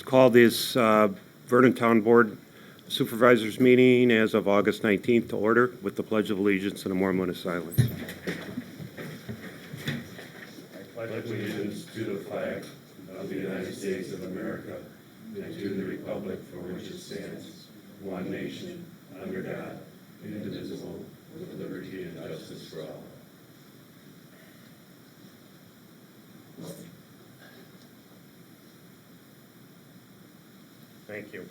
Call this Vernon Town Board Supervisors meeting as of August 19th to order with the Pledge of Allegiance and a moment of silence. I pledge allegiance to the flag of the United States of America and to the republic for which it stands, one nation, under God, indivisible, with liberty and justice for all. Thank you.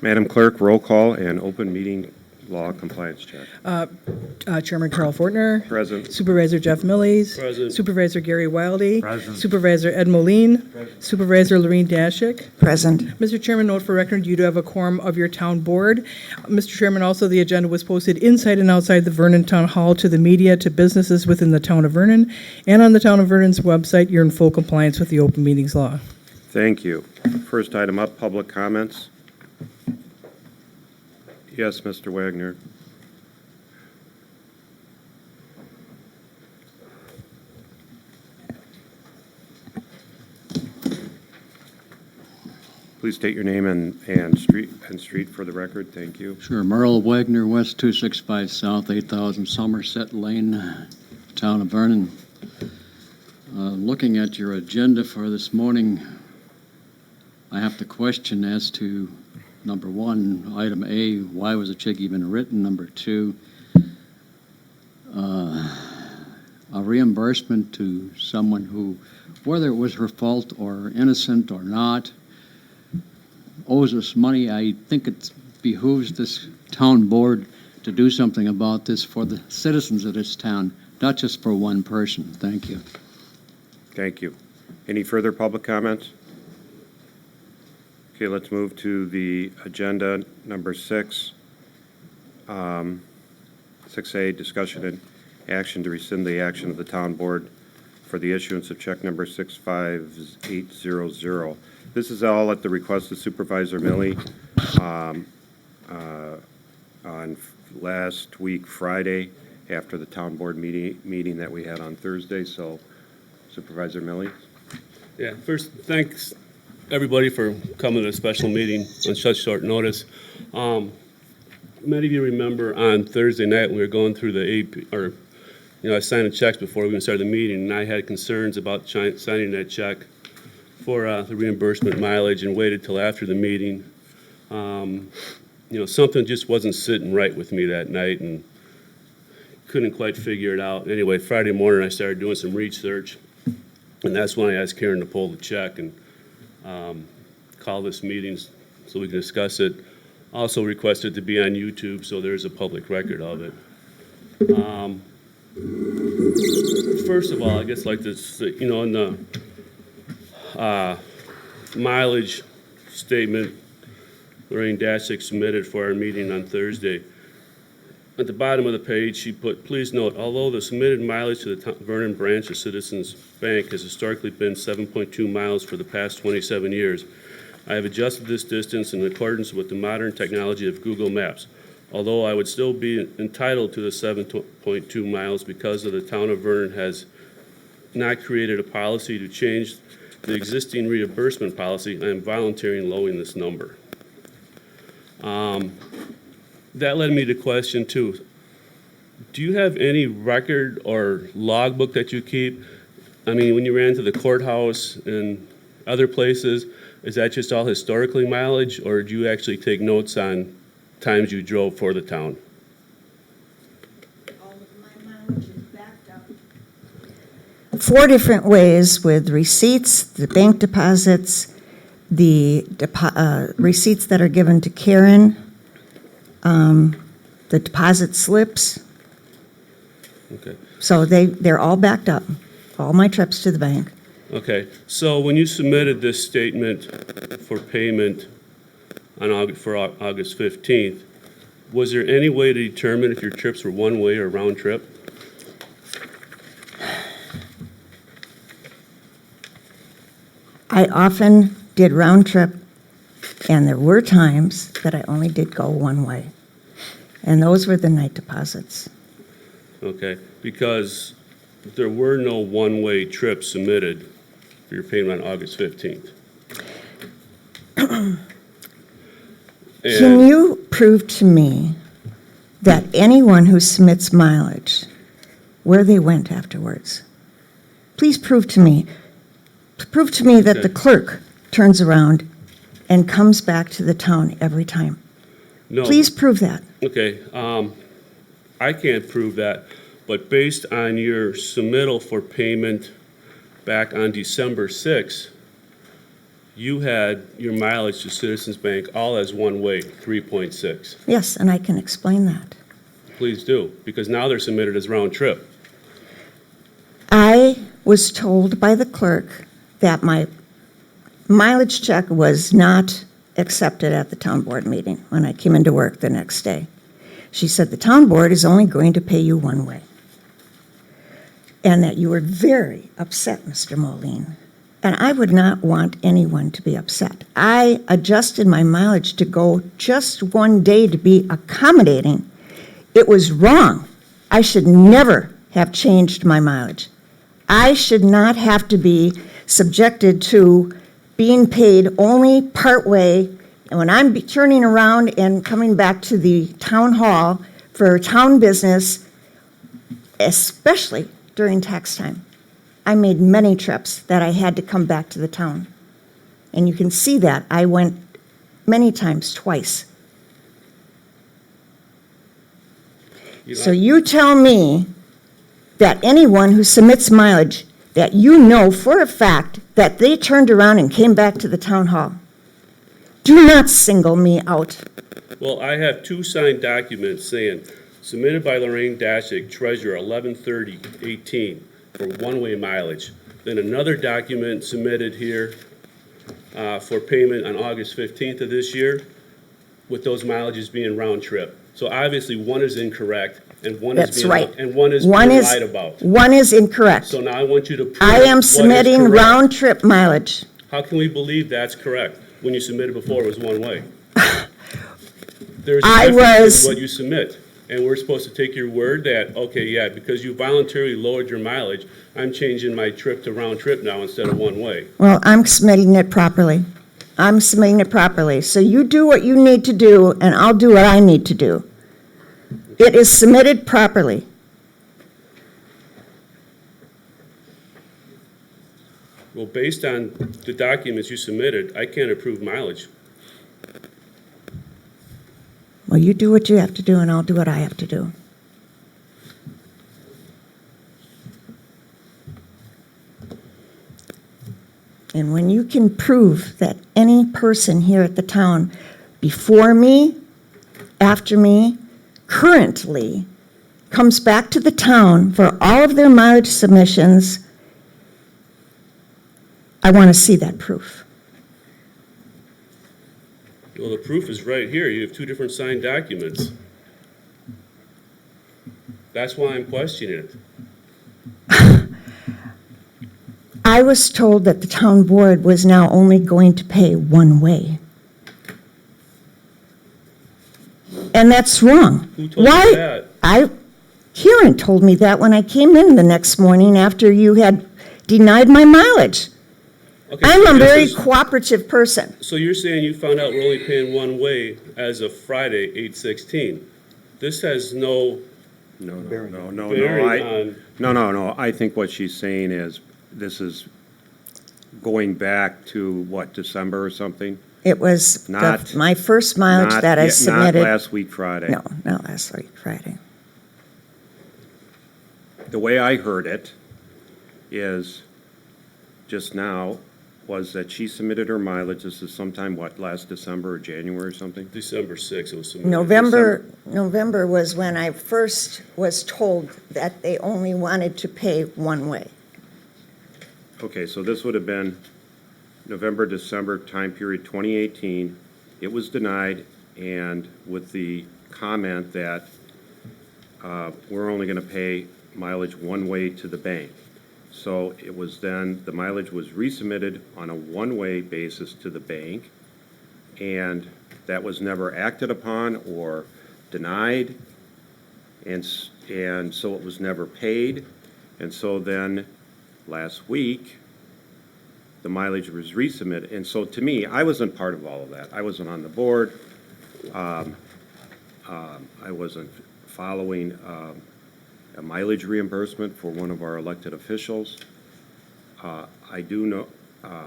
Madam Clerk, roll call and open meeting law compliance check. Chairman Carl Fortner. Present. Supervisor Jeff Millies. Present. Supervisor Gary Wildy. Present. Supervisor Ed Moline. Present. Supervisor Lorene Dashik. Present. Mr. Chairman, note for record, you do have a quorum of your town board. Mr. Chairman, also the agenda was posted inside and outside the Vernon Town Hall to the media, to businesses within the town of Vernon, and on the town of Vernon's website. You're in full compliance with the open meetings law. Thank you. First item up, public comments. Yes, Mr. Wagner. Please state your name and street for the record. Thank you. Sure. Merle Wagner, West 265 South, 8000 Somerset Lane, Town of Vernon. Looking at your agenda for this morning, I have to question as to, number one, item A, why was a check even written? Number two, a reimbursement to someone who, whether it was her fault or innocent or not, owes us money. I think it behooves this town board to do something about this for the citizens of this town, not just for one person. Thank you. Thank you. Any further public comments? Okay, let's move to the agenda, number 6. 6A, discussion and action to rescind the action of the town board for the issuance of check number 65800. This is all at the request of Supervisor Millie on last week, Friday, after the town board meeting that we had on Thursday. So, Supervisor Millie. Yeah, first, thanks everybody for coming to a special meeting on such short notice. Many of you remember on Thursday night we were going through the AP, I signed the checks before we even started the meeting, and I had concerns about signing that check for the reimbursement mileage and waited till after the meeting. Something just wasn't sitting right with me that night and couldn't quite figure it out. Anyway, Friday morning I started doing some research, and that's when I asked Karen to pull the check and call this meeting so we can discuss it. Also requested to be on YouTube, so there's a public record of it. First of all, I guess like this, in the mileage statement Lorraine Dashik submitted for our meeting on Thursday, at the bottom of the page she put, please note, although the submitted mileage to the Vernon branch of Citizens Bank has historically been 7.2 miles for the past 27 years, I have adjusted this distance in accordance with the modern technology of Google Maps. Although I would still be entitled to the 7.2 miles because of the town of Vernon has not created a policy to change the existing reimbursement policy, I am volunteering lowering this number. That led me to question two. Do you have any record or logbook that you keep? I mean, when you ran to the courthouse and other places, is that just all historically mileage, or do you actually take notes on times you drove for the town? All of my mileage is backed up 4 different ways, with receipts, the bank deposits, the receipts that are given to Karen, the deposit slips. Okay. So they're all backed up, all my trips to the bank. Okay, so when you submitted this statement for payment on August 15th, was there any way to determine if your trips were one-way or round trip? I often did round trip, and there were times that I only did go one way. And those were the night deposits. Okay, because there were no one-way trips submitted for your payment on August 15th. Can And you prove to me that anyone who submits mileage, where they went afterwards? Please prove to me. Prove to me that the Okay. clerk turns around and comes back to the town every time. no. Please prove that. Okay, I can't prove that, but based on your submittal for payment back on December 6th, you had your mileage to Citizens Bank all as one-way, 3.6. Yes, and I can explain that. Please do, because now they're submitted as round trip. I was told by the clerk that my mileage check was not accepted at the town board meeting when I came into work the next day. She said the town board is only going to pay you one way. And that you were very upset, Mr. Moline. And I would not want anyone to be upset. I adjusted my mileage to go just one day to be accommodating. It was wrong. I should never have changed my mileage. I should not have to be subjected to being paid only part-way, and when I'm turning around and coming back to the town hall for town business, especially during tax time. I made many trips that I had to come back to the town. And you can see that. I went many times, twice. So you tell me that anyone who submits mileage, that you know for a fact that they turned around and came back to the town hall. Do not single me out. Well, I have two signed documents saying, submitted by Lorraine Dashick, treasurer, 11/30/18, for one-way mileage. Then another document submitted here for payment on August 15th of this year, with those mileages being round trip. So obviously, one is incorrect, and one is That's being, right. and one is One being is- lied about. One is incorrect. So now I want you to prove I what am is submitting correct. round-trip mileage. How can we believe that's correct when you submitted before it was one way? There's a I difference was- in what you submit, and we're supposed to take your word that, okay, yeah, because you voluntarily lowered your mileage, I'm changing my trip to round trip now instead of one way. Well, I'm submitting it properly. I'm submitting it properly. So you do what you need to do, and I'll do what I need to do. It is submitted properly. Well, based on the documents you submitted, I can't approve mileage. Well, you do what you have to do, and I'll do what I have to do. And when you can prove that any person here at the town, before me, after me, currently, comes back to the town for all of their mileage submissions, I want to see that proof. Well, the proof is right here. You have two different signed documents. That's why I'm questioning it. I was told that the town board was now only going to pay one way. And that's wrong. Who told Why? you that? Karen told me that when I came in the next morning after you had denied my mileage. Okay, I'm so a this very is- cooperative person. So you're saying you found out we're only paying one way as of Friday, 8/16. This has no No, no, no, no, bearing no, on, no. I think what she's saying is, this is going back to, what, December or something? It was Not- my first mileage Not that I yet- submitted. Not last week Friday. No, not last week, Friday. The way I heard it is, just now, was that she submitted her mileage, this is sometime, what, last December or January or something? December 6th, it was submitted. November was when I first was told that they only wanted to pay one way. Okay, so this would have been November, December time period 2018. It was denied, and with the comment that we're only going to pay mileage one way to the bank. So it was then, the mileage was resubmitted on a one-way basis to the bank, and that was never acted upon or denied, and so it was never paid. And so then, last week, the mileage was resubmitted. And so to me, I wasn't part of all of that. I wasn't on the board. I wasn't following a mileage reimbursement for one of our elected officials. I do know,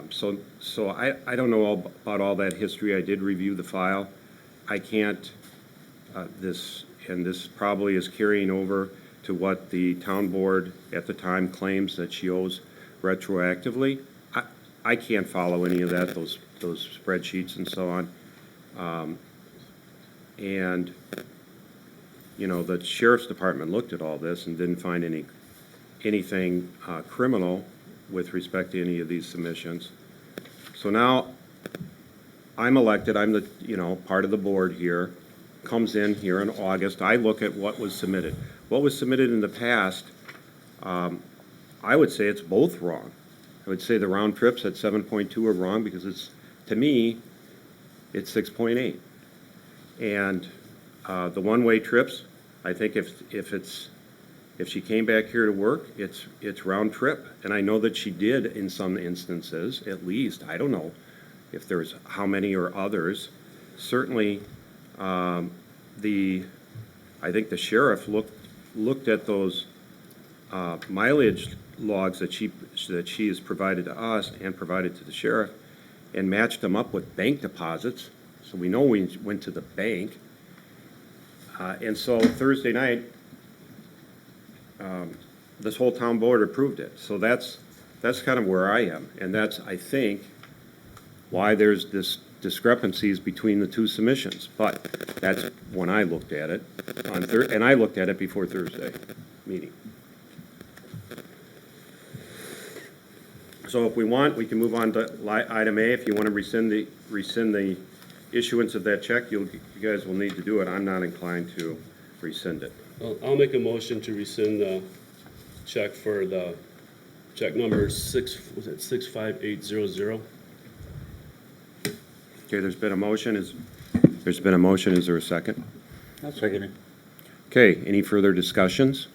so I don't know all about all that history. I did review the file. I can't, this probably is carrying over to what the town board at the time claims that she owes retroactively. I can't follow any of that, those spreadsheets and so on. And, you know, the sheriff's department looked at all this and didn't find anything criminal with respect to any of these submissions. So now, I'm elected, I'm the, you know, part of the board here, comes in here in August, I look at what was submitted. What was submitted in the past, I would say it's both wrong. I would say the round trips at 7.2 are wrong because it's, to me, it's 6.8. And the one-way trips, I think if she came back here to work, it's round trip. And I know that she did in some instances, at least, I don't know if there's how many or others. Certainly, I think the sheriff looked at those mileage logs that she has provided to us and provided to the sheriff and matched them up with bank deposits. So we know we went to the bank. And so Thursday night, this whole town board approved it. So that's kind of where I am. And that's, I think, why there's this discrepancies between the two submissions. But that's when I looked at it on and I looked at it before Thursday meeting. So if we want, we can move on to item A. If you want to rescind the issuance of that check, you guys will need to do it. I'm not inclined to rescind it. I'll make a motion to rescind the check for the check number 65800. Okay, there's been a motion. Is there a second? I'll second it. Okay, any further discussions?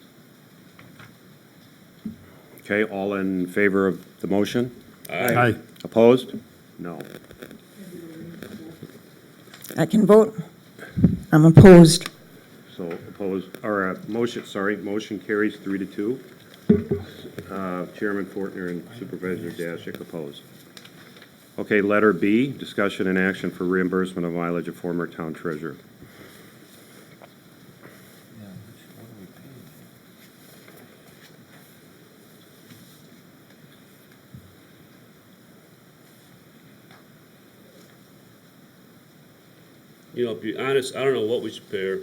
Okay, all in favor of the motion? Aye. Opposed? No. I can vote. I'm opposed. So opposed, or motion carries 3-2. Chairman Fortner and Supervisor Dashick opposed. Okay, letter B, discussion and action for reimbursement of mileage of former town treasurer. You know, to be honest, I don't know what we should pay her.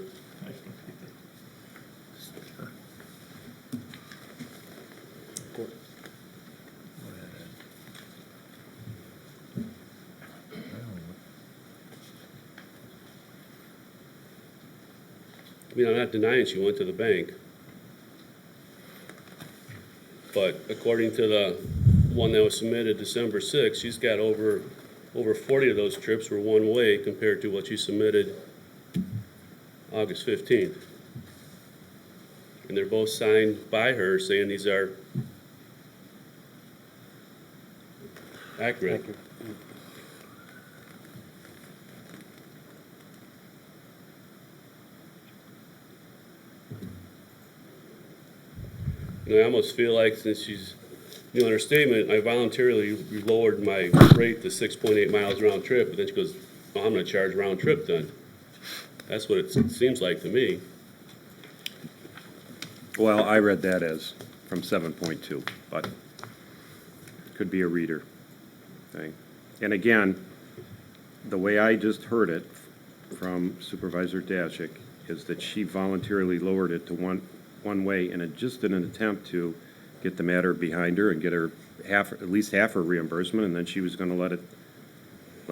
I mean, I'm not denying she went to the bank. But according to the one that was submitted December 6th, she's got over 40 of those trips were one way compared to what she submitted August 15th. And they're both signed by her saying these are accurate. And I almost feel like since she's, you know, in her statement, I voluntarily lowered my rate to 6.8 miles round trip, but then she goes, well, I'm gonna charge round trip then. That's what it seems like to me. Well, I read that as from 7.2, but it could be a reader thing. And again, the way I just heard it from Supervisor Dashick is that she voluntarily lowered it to one way, and it just in an attempt to get the matter behind her and get her at least half her reimbursement, and then she was going to let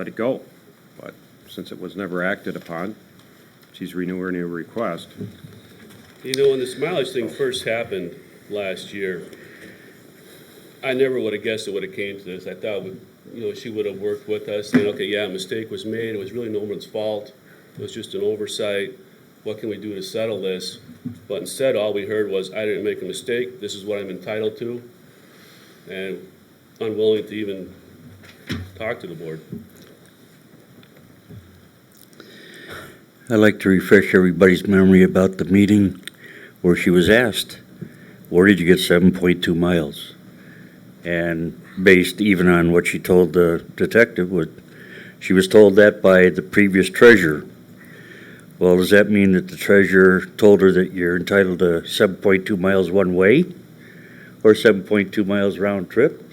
it go. But since it was never acted upon, she's renewing her request. You know, when this mileage thing first happened last year, I never would have guessed it would have came to this. I thought, you know, she would have worked with us, saying, okay, yeah, a mistake was made. It was really no one's fault. It was just an oversight. what can we do to settle this? But instead, all we heard was, I didn't make a mistake, this is what I'm entitled to, and unwilling to even talk to the board. I'd like to refresh everybody's memory about the meeting where she was asked, where did you get 7.2 miles? And based even on what she told the detective, she was told that by the previous treasurer. Well, does that mean that the treasurer told her that you're entitled to 7.2 miles one way or 7.2 miles round trip?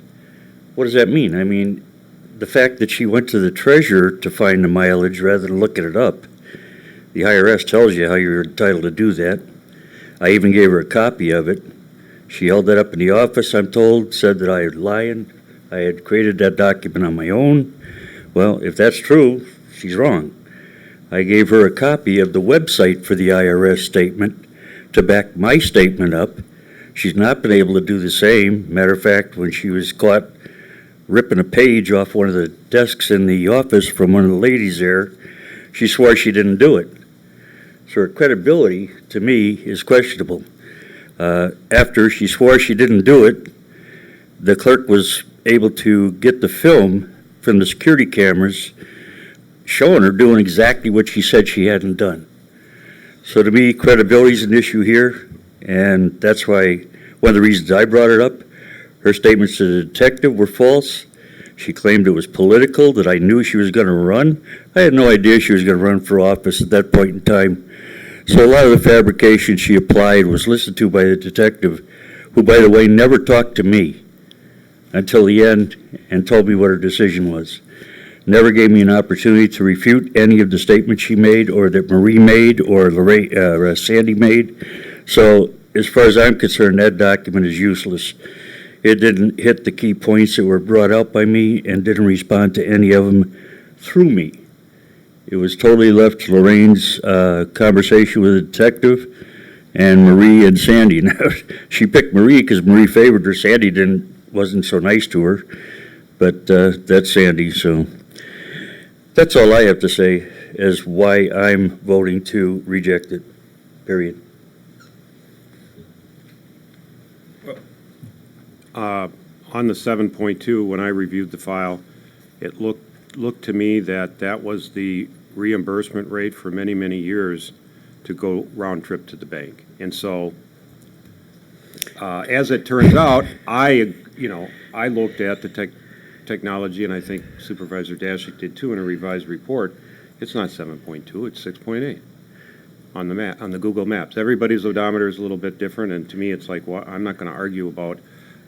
What does that mean? I mean, the fact that she went to the treasurer to find the mileage rather than looking it up, the IRS tells you how you're entitled to do that. I even gave her a copy of it. She held that up in the office, I'm told, said that I was lying. I had created that document on my own. Well, if that's true, she's wrong. I gave her a copy of the website for the IRS statement to back my statement up. She's not been able to do the same. Matter of fact, when she was caught ripping a page off one of the desks in the office from one of the ladies there, she swore she didn't do it. So her credibility, to me, is questionable. After she swore she didn't do it, the clerk was able to get the film from the security cameras showing her doing exactly what she said she hadn't done. So to me, credibility is an issue here, and that's why one of the reasons I brought it up. Her statements to the detective were false. She claimed it was political, that I knew she was going to run. I had no idea she was going to run for office at that point in time. So a lot of the fabrication she applied was listened to by the detective, who, by the way, never talked to me until the end and told me what her decision was. Never gave me an opportunity to refute any of the statements she made or that Marie made or Sandy made. So as far as I'm concerned, that document is useless. It didn't hit the key points that were brought out by me and didn't respond to any of them through me. It was totally left to Lorraine's conversation with the detective and Marie and Sandy. Now, she picked Marie because Marie favored her. Sandy wasn't so nice to her, but that's Sandy. So that's all I have to say as why I'm voting to reject it, period. On the 7.2, when I reviewed the file, it looked to me that that was the reimbursement rate for many, many years to go round trip to the bank. And so, as it turns out, I looked at the technology, and I think Supervisor Dashik did too in a revised report. It's not 7.2, it's 6.8 on the map, on the Google Maps. Everybody's odometer is a little bit different, and to me, it's like, well, I'm not going to argue about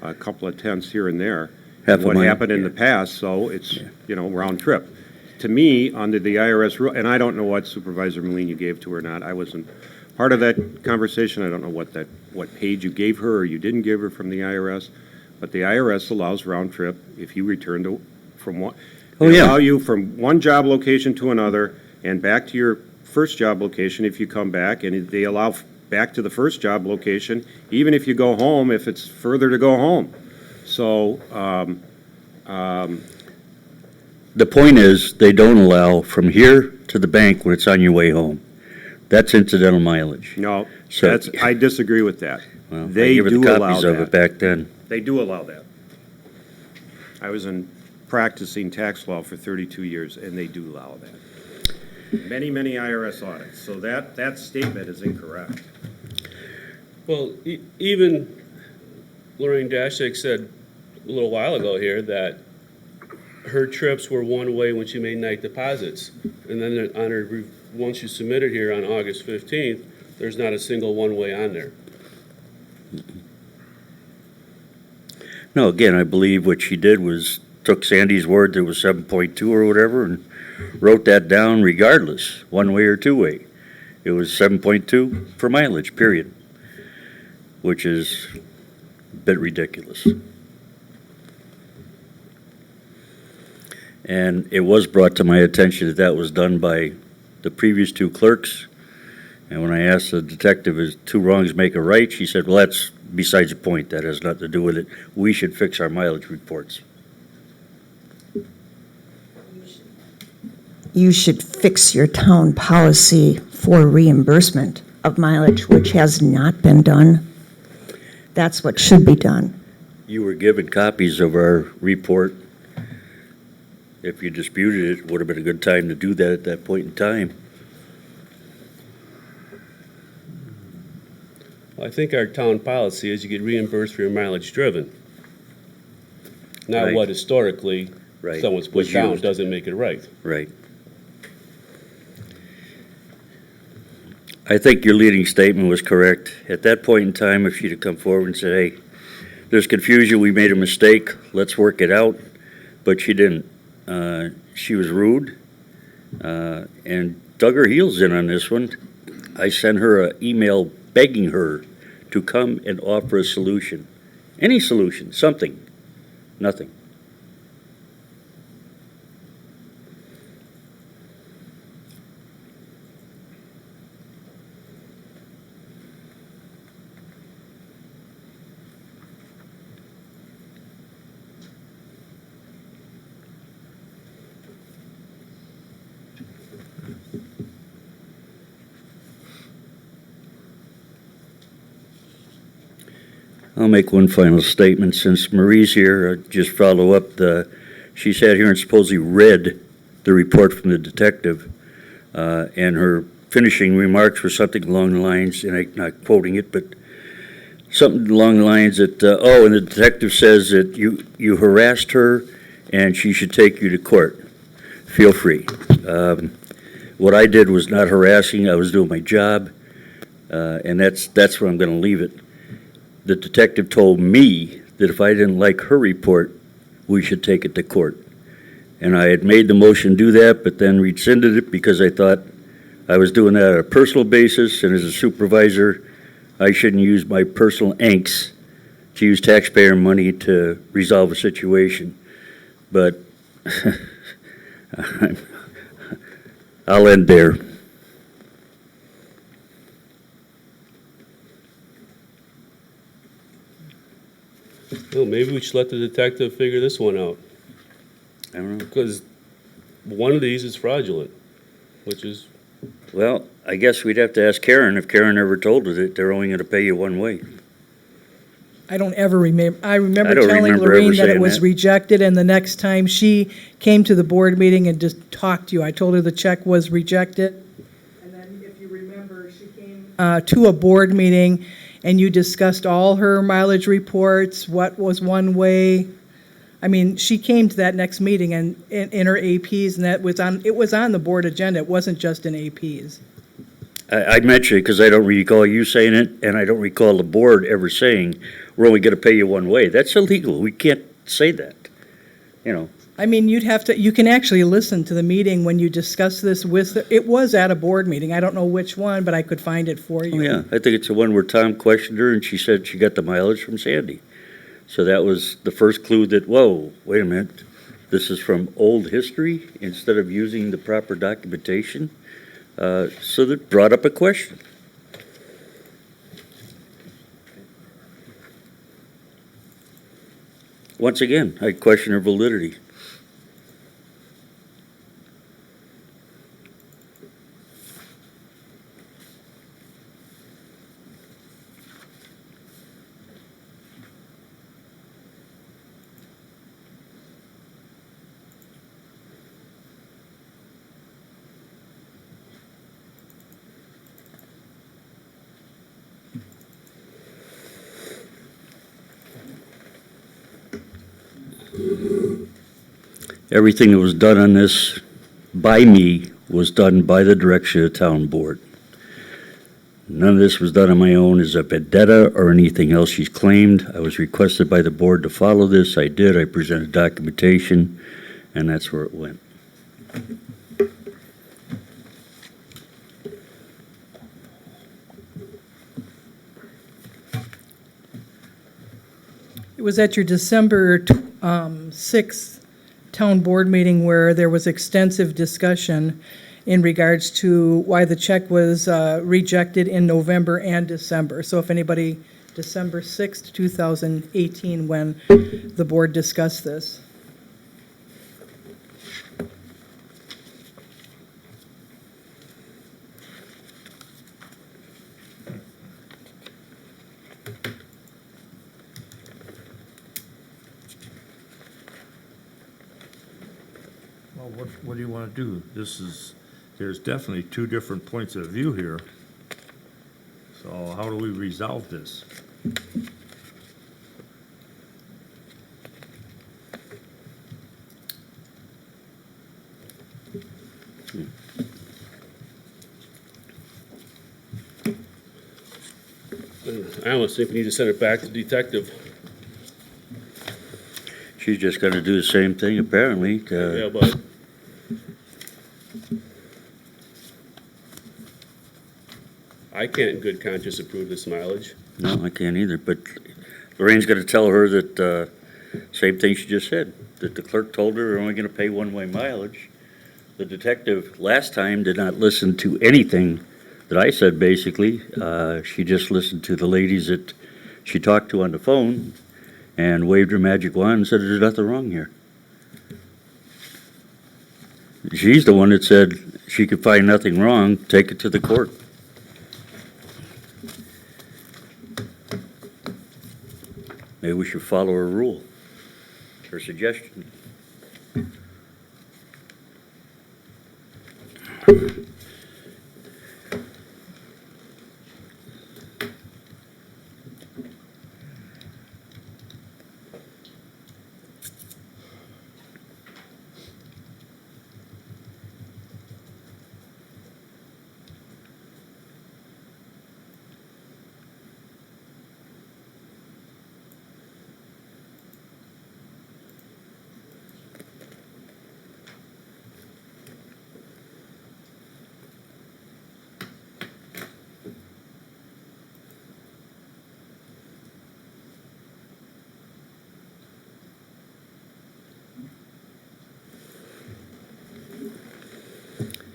a couple of tenths here and there. What happened in the past, so it's, round trip. To me, under the IRS rule, and I don't know what Supervisor Moline you gave to her or not, I wasn't part of that conversation. I don't know what page you gave her or you didn't give her from the IRS, but the IRS allows round trip if you return from one. They allow you from one job location to another and back to your first job location if you come back, and they allow back to the first job location, even if you go home, if it's further to go home. So, The point is, they don't allow from here to the bank when it's on your way home. That's incidental mileage. no, So- I disagree with that. Well, They I gave her the do allow copies of that. it back then. They do allow that. I was practicing tax law for 32 years, and they do allow that. Many, many IRS audits, so that statement is incorrect. Well, even Lorraine Dashik said a little while ago here that her trips were one way when she made night deposits. And then on her, once you submitted here on August 15th, there's not a single one-way on there. No, again, I believe what she did was took Sandy's word there was 7.2 or whatever and wrote that down regardless, one way or two way. It was 7.2 for mileage, period, which is a bit ridiculous. And it was brought to my attention that that was done by the previous two clerks. And when I asked the detective, is two wrongs make a right, she said, well, that's besides the point. That has nothing to do with it. We should fix our mileage reports. you should fix your town policy for reimbursement of mileage, which has not been done. That's what should be done. You were given copies of our report. If you disputed it, it would have been a good time to do that at that point in time. I think our town policy is you get reimbursed for your mileage driven. Not Right. what historically Right. someone's put Was down used. doesn't make it right. Right. I think your leading statement was correct. At that point in time, if she'd have come forward and said, hey, there's confusion, we made a mistake, let's work it out, but she didn't. She was rude and dug her heels in on this one. I sent her an email begging her to come and offer a solution. Any solution, something, nothing. I'll make one final statement. Since Marie's here, I'll just follow up. She sat here and supposedly read the report from the detective, and her finishing remarks were something along the lines, and I'm not quoting it, but something along the lines that, and the detective says that you harassed her and she should take you to court. Feel free. What I did was not harassing. I was doing my job, and that's where I'm going to leave it. The detective told me that if I didn't like her report, we should take it to court. And I had made the motion to do that, but then rescinded it because I thought I was doing that on a personal basis, and as a supervisor, I shouldn't use my personal angst to use taxpayer money to resolve a situation. But I'll end there. Well, maybe we should let the detective figure this one out, I don't know. because one of these is fraudulent, which is, Well, I guess we'd have to ask Karen if Karen ever told her that they're only going to pay you one way. I don't ever remember. I I remember don't telling remember ever Lorraine that it saying was that. rejected, and the next time she came to the board meeting and just talked to you, I told her the check was rejected. And then, if you remember, she came to a board meeting, and you discussed all her mileage reports, what was one way. I mean, she came to that next meeting and in her APs, and it was on the board agenda. It wasn't just in APs. I mention it because I don't recall you saying it, and I don't recall the board ever saying, we're only going to pay you one way. That's illegal. We can't say that, you know. I mean, you can actually listen to the meeting when you discuss this it was at a board meeting. I don't know which one, but I could find it for you. Oh, yeah, I think it's the one where Tom questioned her, and she said she got the mileage from Sandy. So that was the first clue that, whoa, wait a minute, this is from old history instead of using the proper documentation. So that brought up a question. Once again, I question her validity. Everything that was done on this by me was done by the direction of the town board. None of this was done on my own as a vendetta or anything else she's claimed. I was requested by the board to follow this. I did. I presented documentation, and that's where it went. It was at your December 6th town board meeting where there was extensive discussion in regards to why the check was rejected in November and December. So if anybody, December 6th, 2018, when the board discussed this. Well, what do you want to do? There's definitely two different points of view here. So how do we resolve this? I almost think we need to send it back to detective. She's just gonna do the same thing apparently. Yeah, but I can't in good conscience approve this mileage. No, I can't either, but Lorraine's gonna tell her that, same thing she just said, that the clerk told her they're only gonna pay one-way mileage. The detective last time did not listen to anything that I said, basically. She just listened to the ladies that she talked to on the phone and waved her magic wand and said there's nothing wrong here. She's the one that said she could find nothing wrong, take it to the court. Maybe we should follow her rule, her suggestion.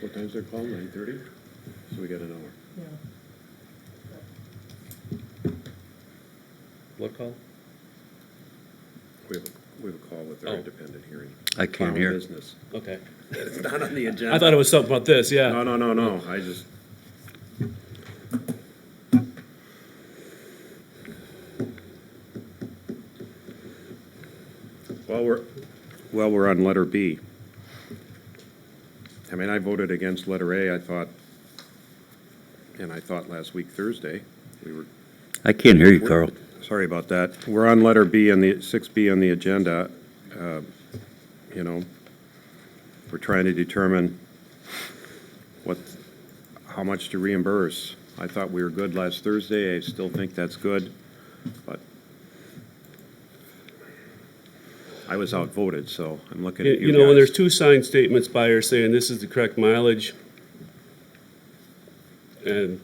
What time's their call, 9:30? So we got an hour. What call? We have a call with their Oh. independent hearing. I can't Clown hear. business. Okay. It's not on the agenda. I thought it was something about this, yeah. No, I just. We're on letter B. I mean, I voted against letter A, I thought last week Thursday, we were. I can't hear you, Carl. Sorry about that. We're on letter B and the 6B on the agenda. You know, we're trying to determine how much to reimburse. I thought we were good last Thursday. I still think that's good, but I was outvoted, so I'm looking at you You know, when there's guys. two signed statements by her saying this is the correct mileage, and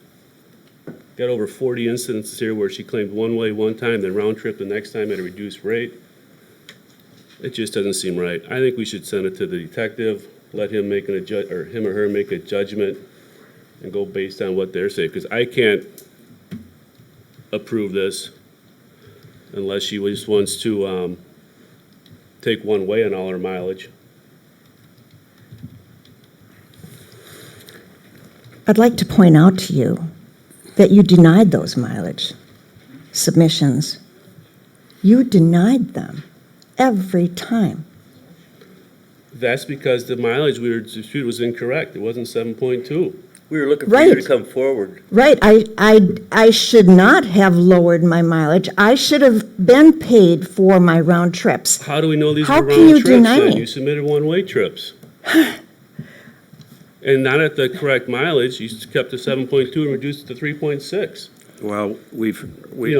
got over 40 incidents here where she claimed one way one time, then round trip the next time at a reduced rate, it just doesn't seem right. I think we should send it to the detective, let him make or him or her make a judgment, and go based on what they're saying, because I can't approve this unless she just wants to take one way on all her mileage. I'd like to point out to you that you denied those mileage submissions. You denied them every time. That's because the mileage we were disputed was incorrect. It wasn't 7.2. We were looking for you to Right. come forward. Right, I should not have lowered my mileage. I should have been paid for my round trips. How do we know these How were can round you trips deny then? me? You submitted one-way trips. And not at the correct mileage. You kept the 7.2 and reduced it to 3.6, Well,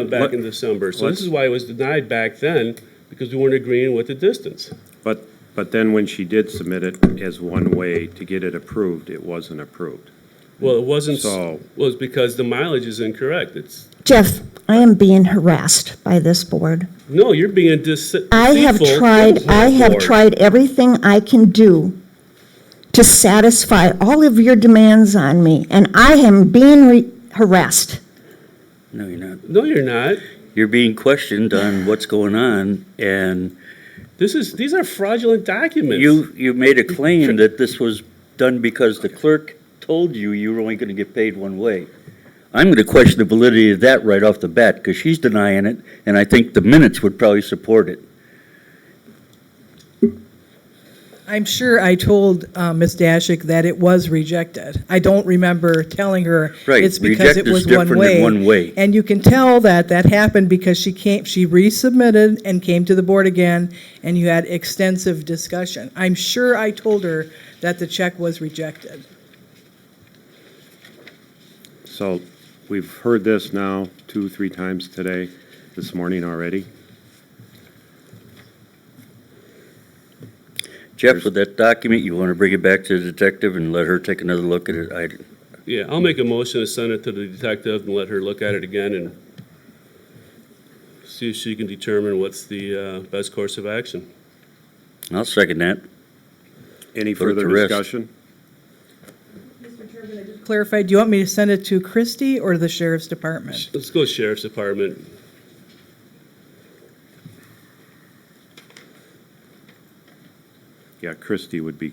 back in December. So this is why it was denied back then, because we weren't agreeing with the distance. But then when she did submit it as one way to get it approved, it wasn't approved. Well, it wasn't, So- well, it's because the mileage is incorrect. It's, Jeff, I am being harassed by this board. no, you're being deceitful. I have Board. tried everything I can do to satisfy all of your demands on me, and I am being harassed. No, you're not. No, you're not. You're being questioned on what's going on, and These are fraudulent documents. you made a claim that this was done because the clerk told you you were only going to get paid one way. I'm going to question the validity of that right off the bat, because she's denying it, and I think the minutes would probably support it. I'm sure I told Ms. Dashik that it was rejected. I don't remember telling her Right, it's because it reject is was different than one way. And you can tell that that happened because she resubmitted and came to the board again, and you had extensive discussion. I'm sure I told her that the check was rejected. So we've heard this now 2, 3 times today, this morning already. Jeff, with that document, you want to bring it back to the detective and let her take another look at it? Yeah, I'll make a motion to send it to the detective and let her look at it again and see if she can determine what's the best course of action. I'll second that. Any Put it further to rest. discussion? Clarify, do you want me to send it to Christie or the sheriff's department? Let's go Sheriff's Department. Yeah, Christie would be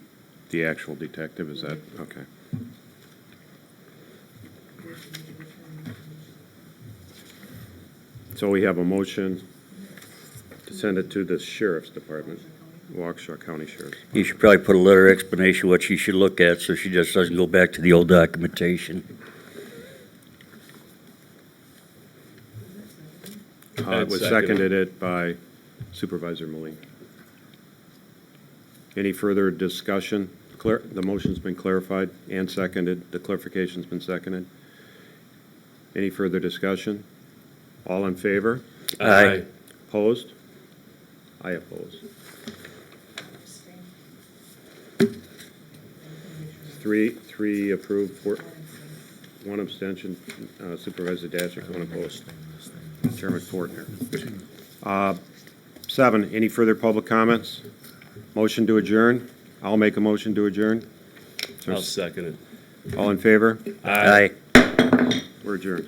the actual detective, is that, okay. So we have a motion to send it to the sheriff's department, Waukesha County Sheriff's. You should probably put a letter explanation what she should look at, so she just doesn't go back to the old documentation. It was seconded by Supervisor Moline. Any further discussion? The motion's been clarified and seconded. The clarification's been seconded. Any further discussion? All in favor? Aye. Opposed? I oppose. 3 approved, 1 abstention, Supervisor Dashik, 1 opposed. Chairman Fortner. 7, any further public comments? Motion to adjourn? I'll make a motion to adjourn. I'll second it. All in favor? Aye. We're adjourned.